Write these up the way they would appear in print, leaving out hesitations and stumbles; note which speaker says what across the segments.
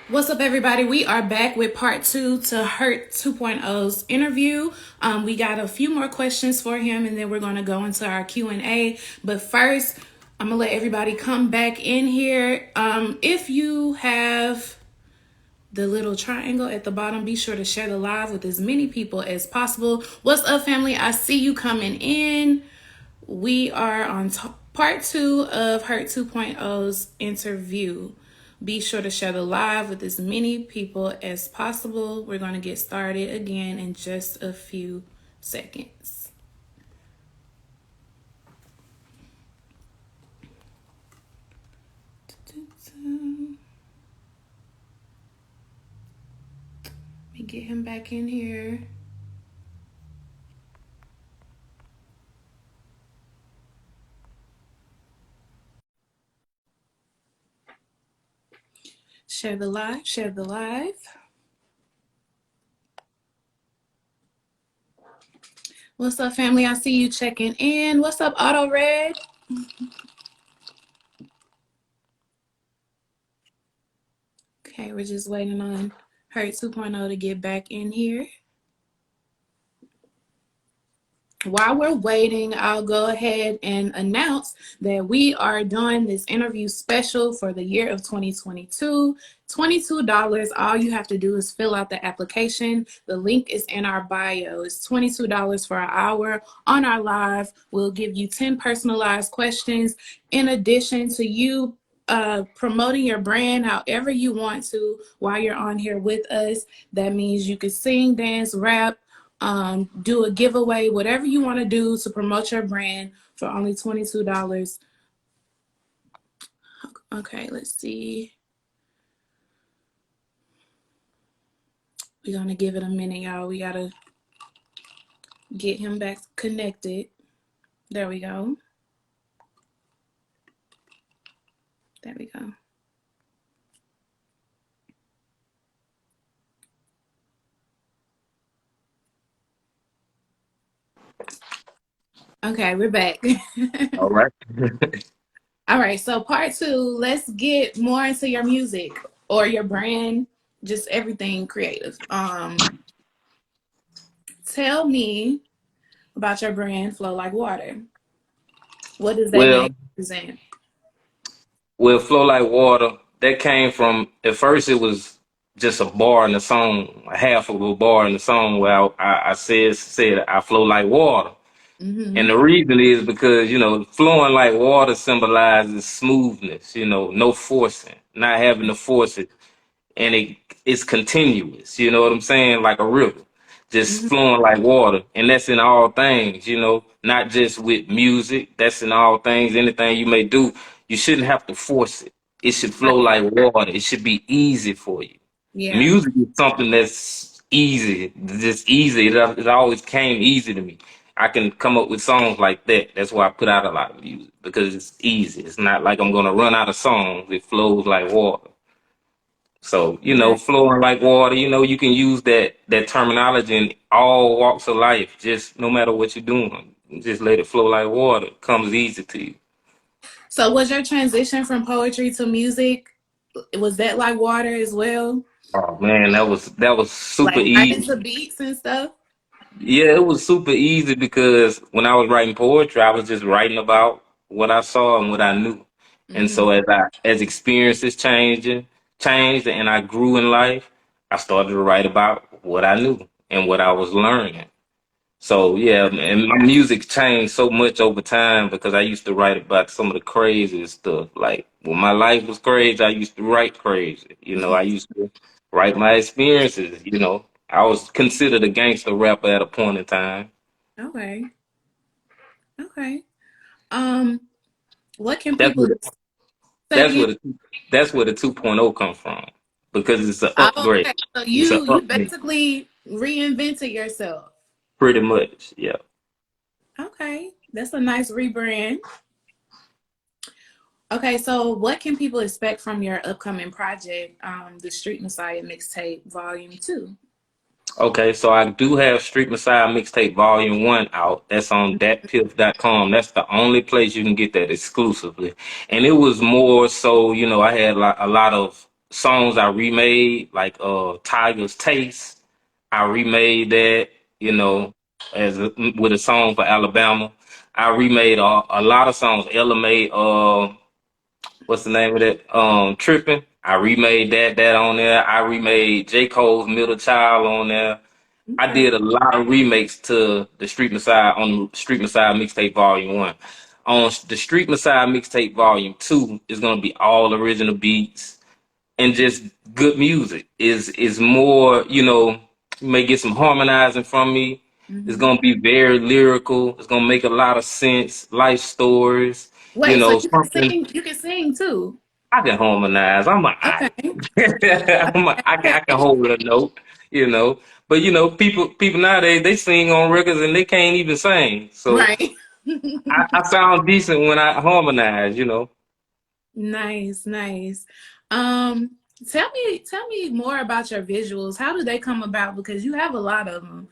Speaker 1: What's up, everybody? We are back with part two to Hurt 2.0's interview. We got a few more questions for him, and then we're going to go into our Q&A. But first, I'm going to let everybody come back in here. If you have the little triangle at the bottom, be sure to share the live with as many people as possible. What's up, family? I see you coming in. We are on part two of Hurt 2.0's interview. Be sure to share the live with as many people as possible. We're going to get started again in just a few seconds. Let me get him back in here. Share the live, share the live. What's up, family? I see you checking in. What's up, Auto Red? Okay, we're just waiting on Hurt 2.0 to get back in here. While we're waiting, I'll go ahead and announce that we are doing this interview special for the year of 2022. $22. All you have to do is fill out the application. The link is in our bio. It's $22 for an hour on our live. We'll give you 10 personalized questions in addition to you promoting your brand however you want to while you're on here with us. That means you can sing, dance, rap, do a giveaway, whatever you want to do to promote your brand for only $22. Okay, let's see. We're going to give it a minute, y'all. We got to get him back connected. There we go. There we go. Okay, we're back.
Speaker 2: All right.
Speaker 1: All right, so part two, let's get more into your music or your brand, just everything creative. Tell me about your brand, Flow Like Water. What does that name represent?
Speaker 2: Well, Flow Like Water, that came from, at first it was just a bar in the song, half of a bar in the song where I said I flow like water.
Speaker 1: Mm-hmm.
Speaker 2: And the reason is because, flowing like water symbolizes smoothness, no forcing, not having to force it. And it's continuous, you know what I'm saying? Like a river, just
Speaker 1: Mm-hmm.
Speaker 2: flowing like water. And that's in all things, not just with music. That's in all things. Anything you may do, you shouldn't have to force it. It should flow like water. It should be easy for you.
Speaker 1: Yeah.
Speaker 2: Music is something that's easy, just easy. It always came easy to me. I can come up with songs like that. That's why I put out a lot of music, because it's easy. It's not like I'm gonna run out of songs. It flows like water. So,
Speaker 1: Right.
Speaker 2: flowing like water, you can use that terminology in all walks of life. Just no matter what you're doing, just let it flow like water. It comes easy to you.
Speaker 1: So was your transition from poetry to music, was that like water as well?
Speaker 2: Oh man, that was super
Speaker 1: Like right
Speaker 2: easy.
Speaker 1: into beats and stuff?
Speaker 2: Yeah, it was super easy because when I was writing poetry, I was just writing about what I saw and what I knew. And
Speaker 1: Mm-hmm.
Speaker 2: so as experiences changed and I grew in life, I started to write about what I knew and what I was learning. So yeah, and my music changed so much over time because I used to write about some of the craziest stuff. Like when my life was crazy, I used to write crazy. I used to write my experiences. I was considered a gangster rapper at a point in time.
Speaker 1: Okay. Okay. Um, what can
Speaker 2: That's
Speaker 1: people
Speaker 2: where the,
Speaker 1: say
Speaker 2: that's
Speaker 1: again?
Speaker 2: where the that's where the 2.0 come from, because it's an
Speaker 1: Oh,
Speaker 2: upgrade.
Speaker 1: okay. So
Speaker 2: It's an
Speaker 1: you
Speaker 2: upgrade,
Speaker 1: basically reinvented yourself.
Speaker 2: pretty much. Yeah.
Speaker 1: Okay. That's a nice rebrand. Okay, so what can people expect from your upcoming project, the Street Messiah mixtape volume 2?
Speaker 2: Okay, so I do have Street Messiah Mixtape Volume 1 out. That's on datpiff.com. That's the only place you can get that exclusively. And it was more so, I had a lot of songs I remade, like Tiger's Taste. I remade that, you know, with a song for Alabama. I remade a lot of songs. Ella made what's the name of that? Tripping. I remade that on there. I remade J. Cole's Middle Child on there. I
Speaker 1: Okay.
Speaker 2: did a lot of remakes to the Street Messiah on the Street Messiah mixtape volume 1. On the Street Messiah mixtape volume 2 is gonna be all original beats and just good music. Is more, you know, you may get some harmonizing from me. It's
Speaker 1: Hmm.
Speaker 2: gonna be very lyrical. It's gonna make a lot of sense, life stories, you
Speaker 1: Wait, so
Speaker 2: know,
Speaker 1: you can
Speaker 2: something
Speaker 1: sing? You can sing too?
Speaker 2: I can harmonize. I'm a I.
Speaker 1: Okay.
Speaker 2: I can hold a note, you know. But you know, people nowadays they sing on records and they can't even sing. So
Speaker 1: Right.
Speaker 2: I sound decent when I harmonize, you know.
Speaker 1: Nice, nice. Um, tell me more about your visuals. How do they come about? Because you have a lot of them.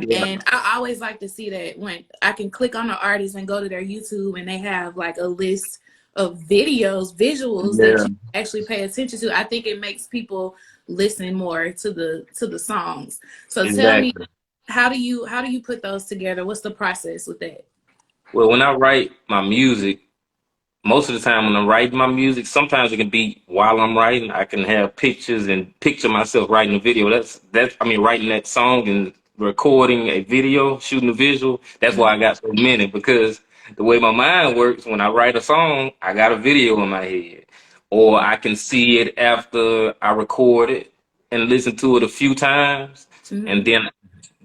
Speaker 2: Yeah,
Speaker 1: And I always like to see that when I can click on the artist and go to their YouTube and they have like a list of videos, visuals that
Speaker 2: yeah,
Speaker 1: you actually pay attention to. I think it makes people listen more to the songs. So tell me,
Speaker 2: exactly.
Speaker 1: how do you put those together? What's the process with that?
Speaker 2: Well, when I write my music, most of the time when I'm writing my music, sometimes it can be while I'm writing. I can have pictures and picture myself writing a video. That's I mean writing that song and recording a video, shooting a visual. That's why I got so many because the way my mind works, when I write a song, I got a video in my head. Or I can see it after I record it and listen to it a few times and
Speaker 1: Mm-hmm.
Speaker 2: then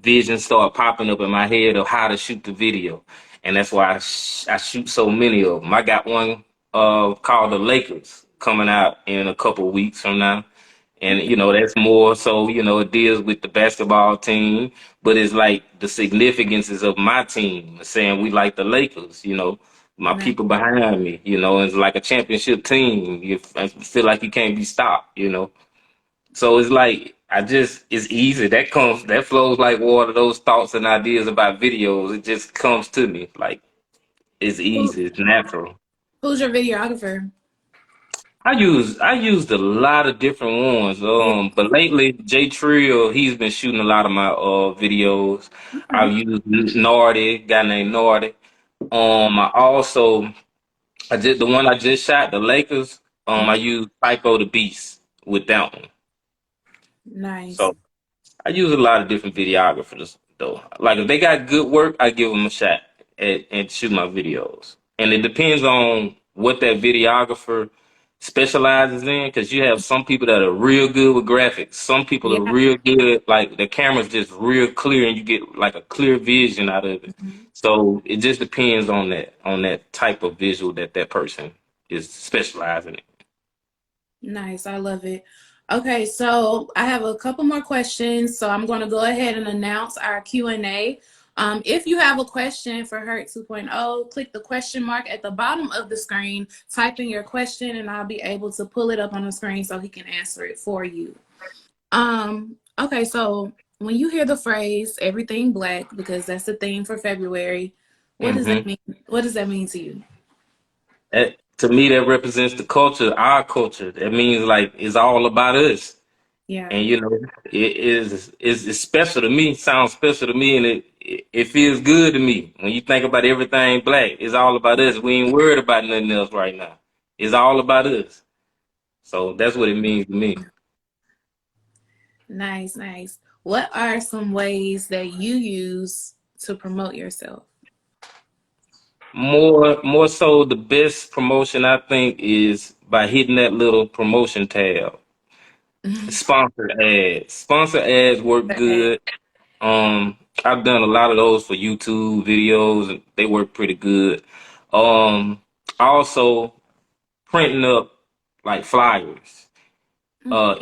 Speaker 2: visions start popping up in my head of how to shoot the video, and that's why I shoot so many of them. I got one called the Lakers coming out in a couple weeks from now, and you know that's more so it deals with the basketball team, but it's like the significances of my team, saying we like the Lakers, my
Speaker 1: Nice.
Speaker 2: people behind me, it's like a championship team. I feel like you can't be stopped. So it's like it's easy. That flows like water. Those thoughts and ideas about videos, it just comes to me. Like it's
Speaker 1: Who,
Speaker 2: easy. It's natural.
Speaker 1: who's your videographer?
Speaker 2: I used a lot of different ones.
Speaker 1: Yeah.
Speaker 2: But lately Jay Trill, he's been shooting a lot of my videos.
Speaker 1: Okay.
Speaker 2: I've used Nardi, guy named Nardi. I also I did the one I just shot, the Lakers. I used Psycho the Beast with that one.
Speaker 1: Nice.
Speaker 2: So I use a lot of different videographers though. Like if they got good work, I give them a shot and shoot my videos. And it depends on what that videographer specializes in, because you have some people that are real good with graphics. Some people are
Speaker 1: Yeah.
Speaker 2: real good, like the camera's just real clear and you get like a clear vision out of it.
Speaker 1: Mhm.
Speaker 2: So it just depends on that type of visual that person is specializing in.
Speaker 1: Nice. I love it. Okay, so I have a couple more questions. So I'm going to go ahead and announce our Q&A. If you have a question for Hurt 2.0, click the question mark at the bottom of the screen, type in your question, and I'll be able to pull it up on the screen so he can answer it for you. Okay, so when you hear the phrase everything black, because that's the theme for February, what does that
Speaker 2: hmm
Speaker 1: mean? What does that mean to you?
Speaker 2: That, to me, that represents the culture, our culture. That means like it's all about us,
Speaker 1: Yeah.
Speaker 2: and it's special to me. Sounds special to me, and it feels good to me when you think about everything black. It's all about us. We ain't worried about nothing else right now. It's all about us. So that's what it means to me.
Speaker 1: Nice, nice. What are some ways that you use to promote yourself?
Speaker 2: More so, the best promotion I think is by hitting that little promotion tab. Sponsored ads. Sponsored ads work
Speaker 1: Okay.
Speaker 2: good. I've done a lot of those for YouTube videos, and they work pretty good. Also printing up like flyers,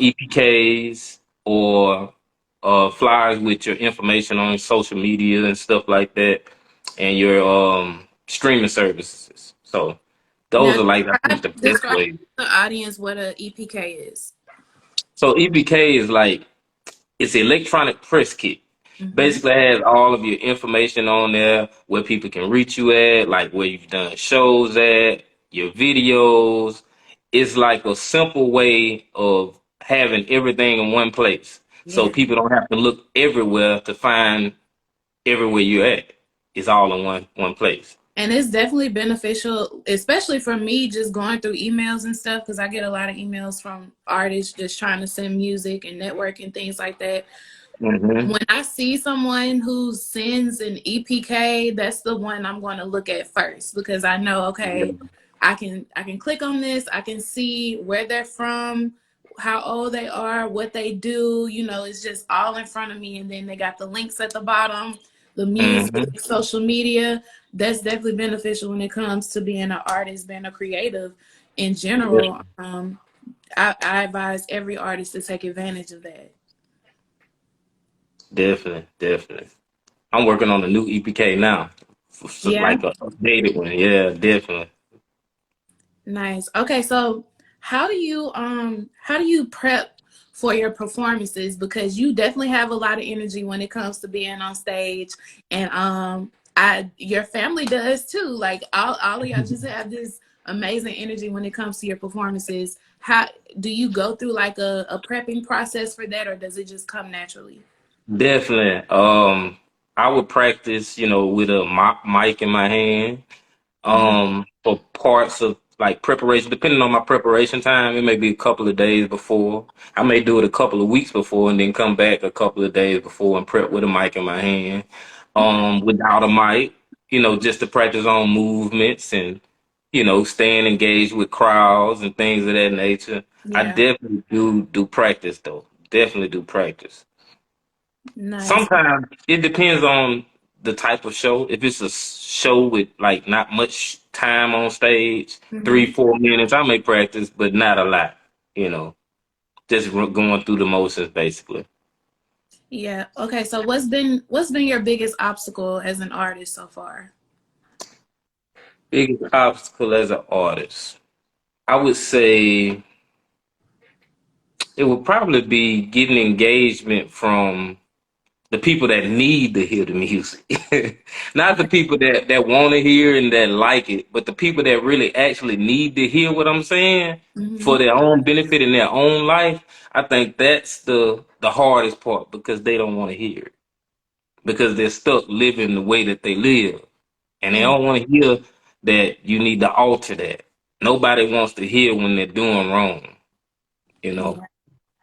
Speaker 2: EPKs, or flyers with your information on social media and stuff like that, and your streaming services. So
Speaker 1: Now,
Speaker 2: those are like I think the best
Speaker 1: describe
Speaker 2: way.
Speaker 1: to the audience what a EPK is.
Speaker 2: So EPK is like it's an electronic press kit.
Speaker 1: Hmm.
Speaker 2: Basically, it has all of your information on there, where people can reach you at, like where you've done shows at, your videos. it's like a simple way of having everything in one place. So
Speaker 1: Yeah.
Speaker 2: people don't have to look everywhere to find everywhere you're at. It's all in one place.
Speaker 1: And it's definitely beneficial, especially for me, just going through emails and stuff, because I get a lot of emails from artists just trying to send music and network and things like that.
Speaker 2: Hmm.
Speaker 1: When I see someone who sends an EPK, that's the one I'm going to look at first, because I know, okay, I can click on this, I can see where they're from, how old they are, what they do, it's just all in front of me. And then they got the links at the bottom, the
Speaker 2: Hmm.
Speaker 1: music, social media. That's definitely beneficial when it comes to being an artist, being a creative in general. I advise every artist to take advantage of that.
Speaker 2: Definitely, definitely. I'm working on a new EPK now, so
Speaker 1: Yeah.
Speaker 2: like a updated one. Yeah, definitely.
Speaker 1: Nice. Okay, so how do you prep for your performances? Because you definitely have a lot of energy when it comes to being on stage, and I your family does too. Like all of y'all just have this amazing energy when it comes to your performances. How do you go through like a prepping process for that, or does it just come naturally?
Speaker 2: Definitely. I would practice, with a mic in my hand.
Speaker 1: Hmm.
Speaker 2: For parts of like preparation, depending on my preparation time, it may be a couple of days before. I may do it a couple of weeks before and then come back a couple of days before and prep with a mic in my hand. Without a mic, just to practice on movements and, staying engaged with crowds and things of that nature. I
Speaker 1: Yeah.
Speaker 2: definitely do practice though. Definitely do practice.
Speaker 1: Nice.
Speaker 2: Sometimes it depends on the type of show. If it's a show with like not much time on stage,
Speaker 1: Hmm.
Speaker 2: 3, 4 minutes, I may practice, but not a lot. You know, just going through the motions basically.
Speaker 1: Yeah. Okay. So what's been your biggest obstacle as an artist so far?
Speaker 2: Biggest obstacle as an artist, I would say it would probably be getting engagement from the people that need to hear the music. Not the people that want to hear and that like it, but the people that really actually need to hear what I'm saying
Speaker 1: Hmm.
Speaker 2: for their own benefit in their own life. I think that's the hardest part because they don't want to hear it. Because they're stuck living the way that they live. And they
Speaker 1: Yeah.
Speaker 2: don't want to hear that you need to alter that. Nobody wants to hear when they're doing wrong, you know.
Speaker 1: Yeah.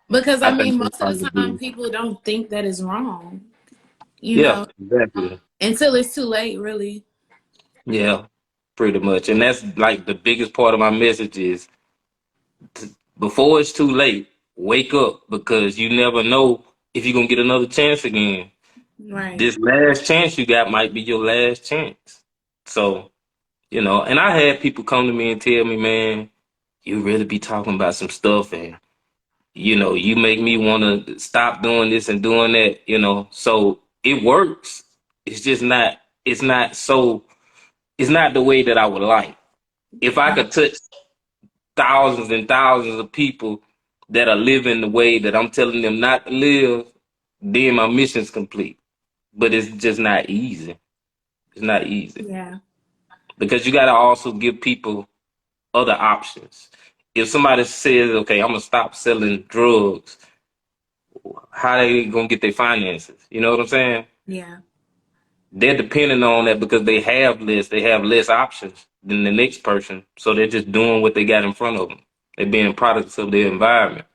Speaker 1: Because I
Speaker 2: I think
Speaker 1: mean,
Speaker 2: that's
Speaker 1: most of the time
Speaker 2: probably
Speaker 1: people don't think that is wrong, you
Speaker 2: yeah,
Speaker 1: know,
Speaker 2: exactly.
Speaker 1: until it's too late, really.
Speaker 2: Yeah, pretty much. And that's like the biggest part of my message is before it's too late, wake up because you never know if you're gonna get another chance again.
Speaker 1: Right.
Speaker 2: This last chance you got might be your last chance. So, and I had people come to me and tell me, man, you really be talking about some stuff and you make me want to stop doing this and doing that. So it works. It's just not it's not the way that I would like. If I could touch thousands and thousands of people that are living the way that I'm telling them not to live, then my mission's complete. But it's just not easy. It's not easy
Speaker 1: Yeah.
Speaker 2: because you got to also give people other options. If somebody says, "Okay, I'm gonna stop selling drugs," how they gonna get their finances? You know what I'm saying?
Speaker 1: Yeah.
Speaker 2: They're depending on that because they have less options than the next person, so they're just doing what they got in front of them. They're being products of their environment.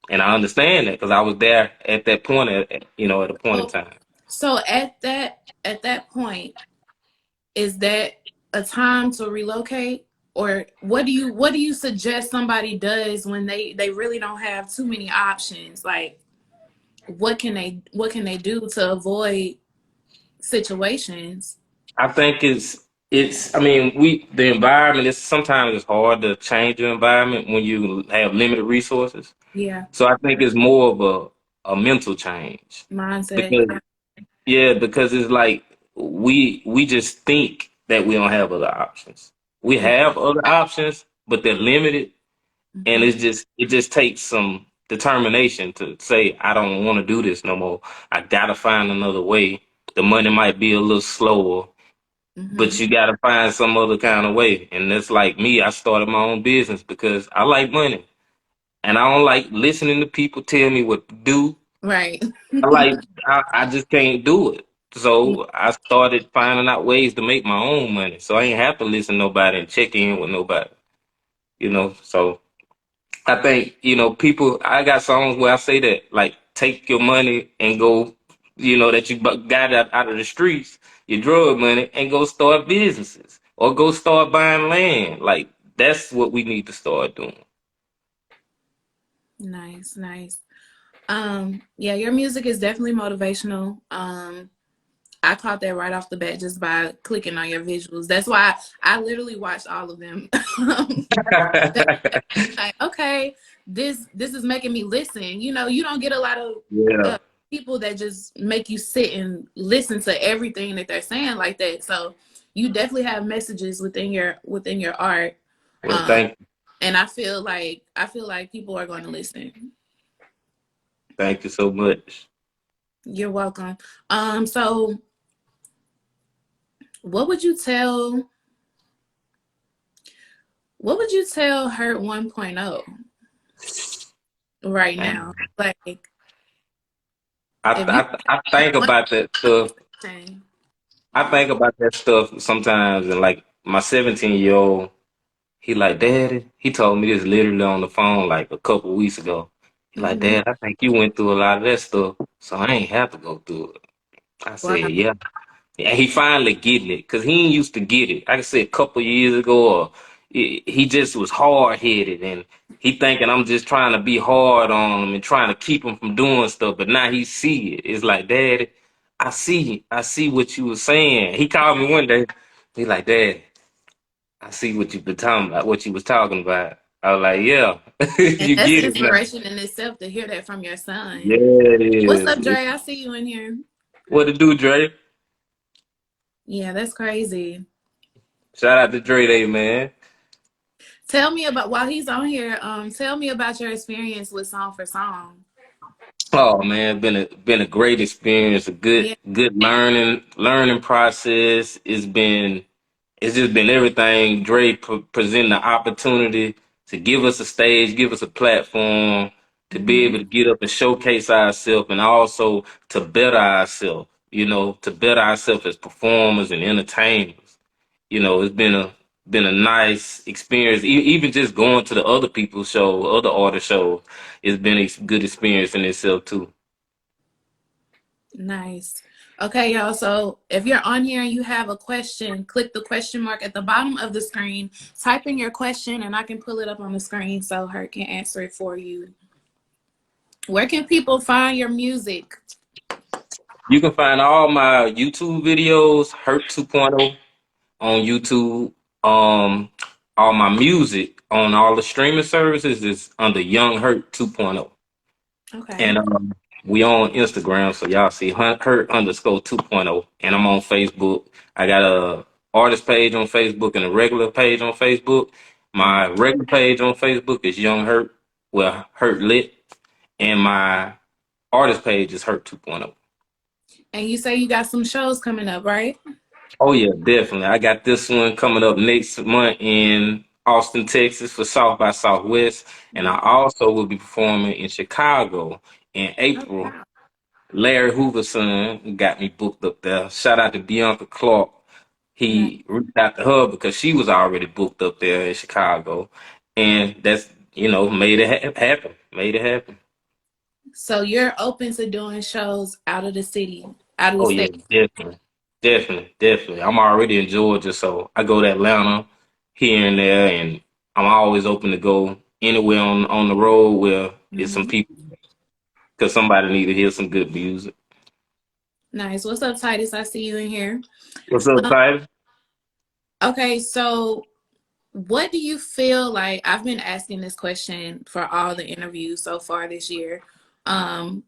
Speaker 2: And I understand that because I was there at that point, at a point in
Speaker 1: So,
Speaker 2: time.
Speaker 1: so at that point, is that a time to relocate, or what do you suggest somebody does when they really don't have too many options? Like, what can they do to avoid situations?
Speaker 2: I think I mean, the environment is sometimes it's hard to change your environment when you have limited resources.
Speaker 1: Yeah.
Speaker 2: So I think it's more of a mental change
Speaker 1: Mindset.
Speaker 2: because yeah, because it's like we just think that we don't have other options. We
Speaker 1: Yeah.
Speaker 2: have other options, but they're limited, and
Speaker 1: Hmm.
Speaker 2: it just takes some determination to say I don't want to do this no more. I gotta find another way. The money might be a little slower, but
Speaker 1: Mm-hmm.
Speaker 2: you got to find some other kind of way. And that's like me. I started my own business because I like money, and I don't like listening to people tell me what to do.
Speaker 1: Right.
Speaker 2: I like I just can't do it. So I started finding out ways to make my own money. So I ain't have to listen to nobody and check in with nobody. So I think, people, I got songs where I say that, like, take your money and go, that you got out of the streets, your drug money, and go start businesses or go start buying land. Like, that's what we need to start doing.
Speaker 1: Nice, nice. Yeah, your music is definitely motivational. I caught that right off the bat just by clicking on your visuals. That's why I literally watched all of them. Like, okay, this is making me listen. You don't get a lot of
Speaker 2: Yeah.
Speaker 1: uh, people that just make you sit and listen to everything that they're saying like that. So you definitely have messages within your art.
Speaker 2: Well,
Speaker 1: Um,
Speaker 2: thank
Speaker 1: and I feel like people are going to listen.
Speaker 2: thank you so much.
Speaker 1: You're welcome. So what would you tell what would you tell Hurt 1.0 right
Speaker 2: And
Speaker 1: now? Like
Speaker 2: I,
Speaker 1: if you
Speaker 2: I think
Speaker 1: one
Speaker 2: about that stuff.
Speaker 1: thing.
Speaker 2: I think about that stuff sometimes, and like my 17-year-old. He like, Daddy, he told me this literally on the phone like a couple weeks ago. He like,
Speaker 1: Hmm.
Speaker 2: Dad, I think you went through a lot of that stuff, so I ain't have to go through it. I
Speaker 1: Wow.
Speaker 2: said, yeah. And he finally getting it, because he ain't used to get it. Like I said, a couple years ago, or he just was hard-headed, and he thinking I'm just trying to be hard on him and trying to keep him from doing stuff, but now he see it. It's like, Daddy, I see what you was saying. He called me one day. He like, Dad, I see what you've been talking about, what you was talking about. I was like, yeah,
Speaker 1: And
Speaker 2: you
Speaker 1: that's
Speaker 2: get it now.
Speaker 1: inspiration in itself to hear that from your
Speaker 2: Yeah,
Speaker 1: son.
Speaker 2: it
Speaker 1: What's
Speaker 2: is.
Speaker 1: up, Dre? I see you in here.
Speaker 2: What to do, Dre?
Speaker 1: Yeah, that's crazy.
Speaker 2: Shout out to Dre Day, man.
Speaker 1: Tell me about while he's on here. Tell me about your experience with Song for Song.
Speaker 2: Oh man, been a great experience, a
Speaker 1: Yeah.
Speaker 2: good learning process. It's just been everything. Dre presenting the opportunity to give us a stage, give us a platform to be
Speaker 1: Hmm.
Speaker 2: able to get up and showcase ourselves, and also to better ourselves. To better ourselves as performers and entertainers. It's been a nice experience. Even just going to the other people's show, other artist shows, it's been a good experience in itself too.
Speaker 1: Nice. Okay, y'all. So if you're on here and you have a question, click the question mark at the bottom of the screen. Type in your question, and I can pull it up on the screen so her can answer it for you. Where can people find your music?
Speaker 2: You can find all my YouTube videos, Hurt 2.0, on YouTube. Um, all my music on all the streaming services is under Young Hurt 2.0.
Speaker 1: Okay.
Speaker 2: And we on Instagram, so y'all see Hurt underscore 2.0. And I'm on Facebook. I got a artist page on Facebook and a regular page on Facebook. My regular page on Facebook is Young Hurt, well, Hurt Lit. And my artist page is Hurt 2.0.
Speaker 1: And you say you got some shows coming up, right?
Speaker 2: Oh yeah, definitely. I got this one coming up next month in Austin, Texas for South by Southwest, and I also will be performing in Chicago in
Speaker 1: Oh,
Speaker 2: April.
Speaker 1: wow.
Speaker 2: Larry Hoover's son got me booked up there. Shout out to Bianca Clark.
Speaker 1: Nice.
Speaker 2: He reached out to her because she was already booked up there in Chicago, and that's made it happen. Made it happen.
Speaker 1: So you're open to doing shows out of the city, out of the
Speaker 2: Oh yeah,
Speaker 1: state.
Speaker 2: definitely, definitely, definitely. I'm already in Georgia, so I go to Atlanta here and there, and I'm always open to go anywhere on the road where it's some
Speaker 1: Hmm.
Speaker 2: people, because somebody need to hear some good music.
Speaker 1: Nice. What's up, Titus? I see you in here.
Speaker 2: What's up,
Speaker 1: Um,
Speaker 2: Tyler?
Speaker 1: okay, so what do you feel like? I've been asking this question for all the interviews so far this year. Um,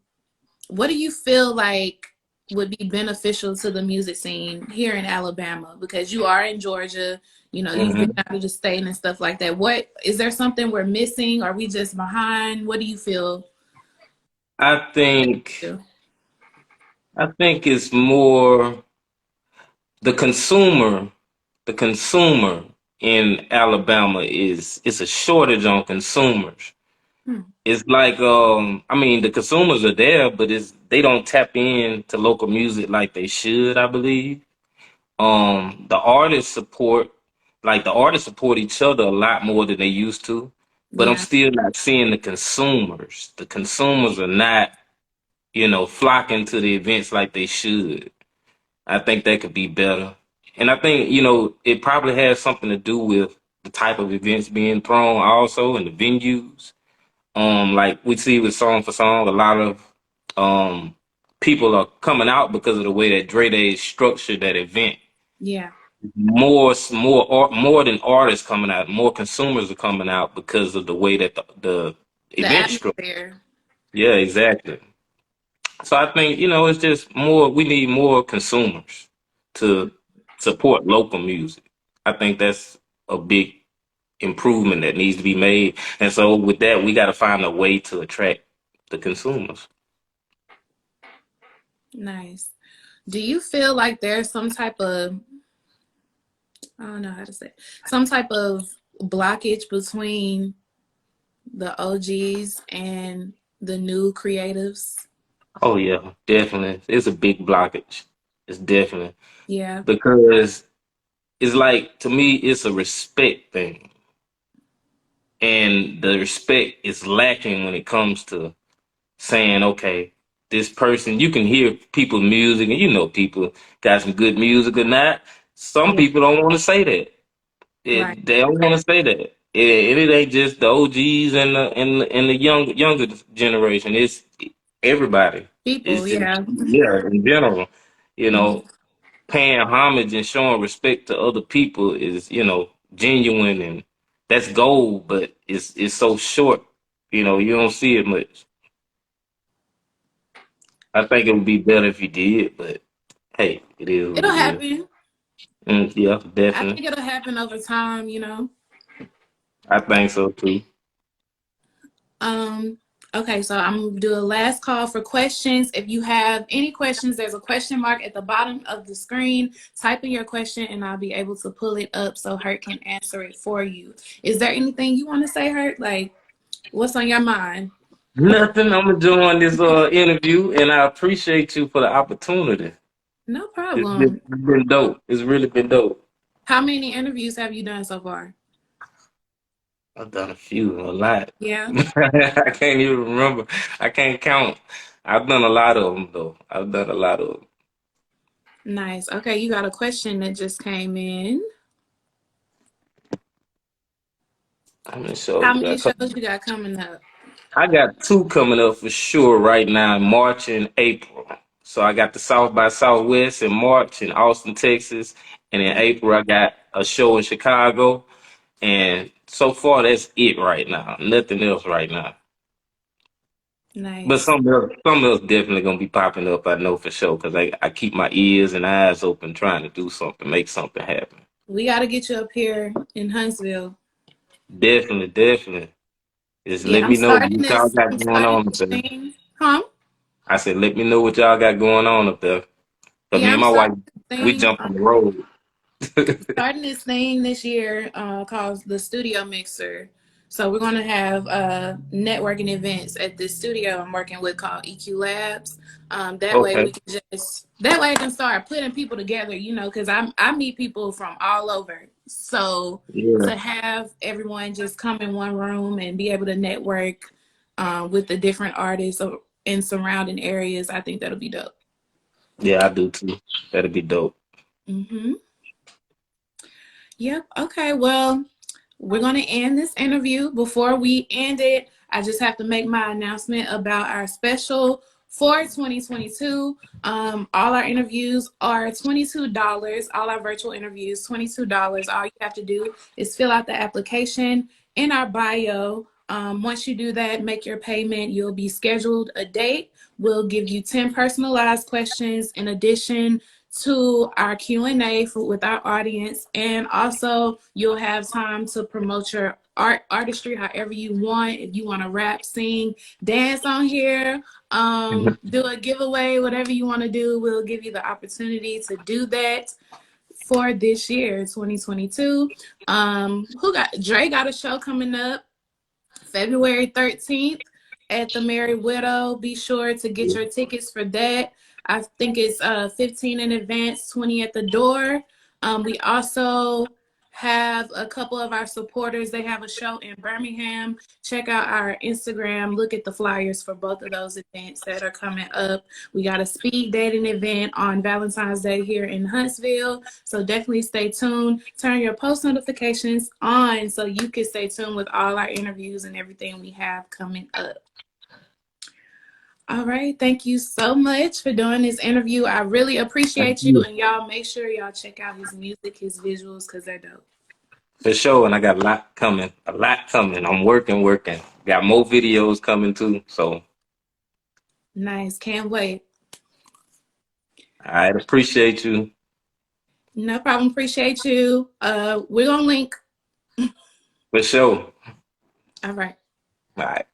Speaker 1: what do you feel like would be beneficial to the music scene here in Alabama? Because you are in Georgia, you've been
Speaker 2: hmm
Speaker 1: out of the state and stuff like that. What is there something we're missing? Are we just behind? What do you feel?
Speaker 2: I think I think it's more. the consumer, the consumer in Alabama is it's a shortage on consumers.
Speaker 1: Hmm.
Speaker 2: It's like I mean the consumers are there, but it's they don't tap in to local music like they should, I believe. The artists support like the artists support each other a lot more than they used to, but I'm
Speaker 1: Yeah.
Speaker 2: still not seeing the consumers. The consumers are not, flocking to the events like they should. I think that could be better. And I think, it probably has something to do with the type of events being thrown also and the venues. Like we see with Song for Song, a lot of people are coming out because of the way that Dre Day structured that event.
Speaker 1: Yeah.
Speaker 2: More than artists coming out, more consumers are coming out because of the way that the
Speaker 1: The
Speaker 2: event structure.
Speaker 1: atmosphere.
Speaker 2: Yeah, exactly. So I think, it's just more, we need more consumers to support local music. I think that's a big improvement that needs to be made. And so with that, we got to find a way to attract the consumers.
Speaker 1: Nice. Do you feel like there's some type of, I don't know how to say, some type of blockage between the OGs and the new creatives?
Speaker 2: Oh yeah, definitely. It's a big blockage. It's definitely
Speaker 1: Yeah.
Speaker 2: because it's like to me, it's a respect thing. And the respect is lacking when it comes to saying, okay, this person, you can hear people's music and people got some good music or not. Some
Speaker 1: Yeah.
Speaker 2: people don't want to say that.
Speaker 1: Right.
Speaker 2: They don't want to say that. It ain't just the OGs and the younger generation. It's everybody. It's
Speaker 1: People.
Speaker 2: just
Speaker 1: Yeah.
Speaker 2: yeah, in general. You
Speaker 1: Mhm.
Speaker 2: know, paying homage and showing respect to other people is genuine and that's gold, but it's so short. You don't see it much. I think it would be better if you did, but hey, it is what
Speaker 1: It'll
Speaker 2: it is.
Speaker 1: happen.
Speaker 2: Yeah,
Speaker 1: I
Speaker 2: definitely.
Speaker 1: think it'll happen over time.
Speaker 2: I think so too.
Speaker 1: Um, okay, so I'm gonna do a last call for questions. If you have any questions, there's a question mark at the bottom of the screen. Type in your question and I'll be able to pull it up so Hurt can answer it for you. Is there anything you want to say, Hurt? Like, what's on your mind?
Speaker 2: Nothing. I'm enjoying this interview, and I appreciate you for the opportunity.
Speaker 1: No
Speaker 2: It's
Speaker 1: problem.
Speaker 2: been dope. It's really been dope.
Speaker 1: How many interviews have you done so far?
Speaker 2: I've done a few, a lot.
Speaker 1: Yeah.
Speaker 2: I can't even remember. I can't count. I've done a lot of them though. I've done a lot of them.
Speaker 1: Nice. Okay, you got a question that just came in.
Speaker 2: How many shows
Speaker 1: How
Speaker 2: you
Speaker 1: many
Speaker 2: got
Speaker 1: shows
Speaker 2: coming?
Speaker 1: you got coming up?
Speaker 2: I got two coming up for sure right now in March and April. So I got the South by Southwest in March in Austin, Texas, and in April I got a show in Chicago. And so far that's it right now. Nothing else right now. But
Speaker 1: Nice.
Speaker 2: something else definitely gonna be popping up. I know for sure because I keep my ears and eyes open, trying to do something, make something happen.
Speaker 1: We got to get you up here in Huntsville.
Speaker 2: Definitely, definitely. Just
Speaker 1: Yeah,
Speaker 2: let me know what y'all got
Speaker 1: I'm
Speaker 2: going
Speaker 1: starting
Speaker 2: on up
Speaker 1: this
Speaker 2: there.
Speaker 1: thing. Huh?
Speaker 2: I said, let me know what y'all got going on up there. Cause me
Speaker 1: Yeah,
Speaker 2: and
Speaker 1: I'm
Speaker 2: my
Speaker 1: starting
Speaker 2: wife,
Speaker 1: this
Speaker 2: we
Speaker 1: thing.
Speaker 2: jump on the road.
Speaker 1: Starting this thing this year called the Studio Mixer. So we're gonna have networking events at this studio I'm working with called EQ Labs. That way
Speaker 2: Okay.
Speaker 1: we can that way I can start putting people together. Because I meet people from all over. So
Speaker 2: Yeah.
Speaker 1: to have everyone just come in one room and be able to network with the different artists in surrounding areas, I think that'll be dope.
Speaker 2: Yeah, I do too. That'd be dope.
Speaker 1: Hmm. Yep. Okay. Well, we're going to end this interview. Before we end it, I just have to make my announcement about our special for 2022. All our interviews are $22. All our virtual interviews, $22. All you have to do is fill out the application in our bio. Once you do that, make your payment. You'll be scheduled a date. We'll give you 10 personalized questions in addition to our Q&A with our audience, and also you'll have time to promote your artistry however you want. If you want to rap, sing, dance on here, do a giveaway, whatever you want to do, we'll give you the opportunity to do that. for this year, 2022. Dre got a show coming up February 13th at the Merry Widow. Be sure to get your tickets for that. I think it's 15 in advance, 20 at the door. We also have a couple of our supporters. They have a show in Birmingham. Check out our Instagram. Look at the flyers for both of those events that are coming up. We got a speed dating event on Valentine's Day here in Huntsville. So definitely stay tuned. Turn your post notifications on so you can stay tuned with all our interviews and everything we have coming up. All right. Thank you so much for doing this interview. I really appreciate you. And y'all make sure y'all check out his music, his visuals, because they're dope.
Speaker 2: For sure, and I got a lot coming. I'm working. Got more videos coming too. So
Speaker 1: Nice. Can't wait.
Speaker 2: I appreciate you.
Speaker 1: No problem. Appreciate you. We're going to link.
Speaker 2: For sure.
Speaker 1: All right.
Speaker 2: All right.